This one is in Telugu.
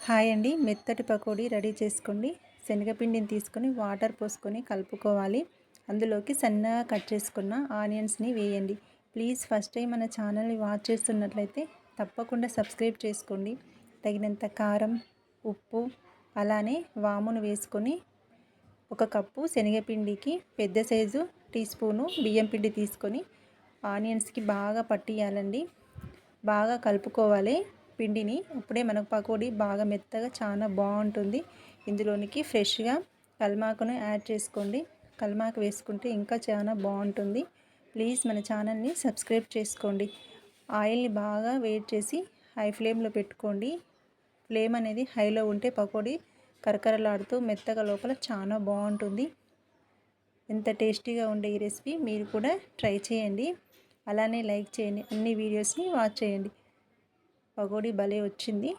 హాయ్ అండి, మెత్తటి పకోడీ రెడీ చేసుకోండి. శనగపిండిని తీసుకొని వాటర్ పోసుకొని కలుపుకోవాలి. అందులోకి సన్నగా కట్ చేసుకున్న ఆనియన్స్ని వేయండి. ప్లీజ్ ఫస్ట్ టైం మన ఛానల్ని వాచ్ చేస్తున్నట్లయితే తప్పకుండా సబ్స్క్రైబ్ చేసుకోండి. తగినంత కారం, ఉప్పు, అలానే వామును వేసుకొని ఒక కప్పు శనగపిండికి పెద్ద సైజు టీ స్పూను బియ్యం పిండి తీసుకొని ఆనియన్స్కి బాగా పట్టియాలండి. బాగా కలుపుకోవాలి పిండిని. అప్పుడే మనకు పకోడీ బాగా మెత్తగా చాలా బాగుంటుంది. ఇందులోనికి ఫ్రెష్గా కల్మాకును యాడ్ చేసుకోండి. కల్మాకు వేసుకుంటే ఇంకా చాలా బాగుంటుంది. ప్లీజ్ మన ఛానల్ని సబ్స్క్రైబ్ చేసుకోండి. ఆయిల్ని బాగా వేడి చేసి హై ఫ్లేమ్లో పెట్టుకోండి. ఫ్లేమ్ అనేది హైలో ఉంటే పకోడీ కరకరలాడుతూ మెత్తగా లోపల చాలా బాగుంటుంది. ఎంత టేస్టీగా ఉండే ఈ రెసిపీ మీరు కూడా ట్రై చేయండి. అలానే లైక్ చేయండి. అన్ని వీడియోస్ని వాచ్ చేయండి. పకోడీ భలే వచ్చింది.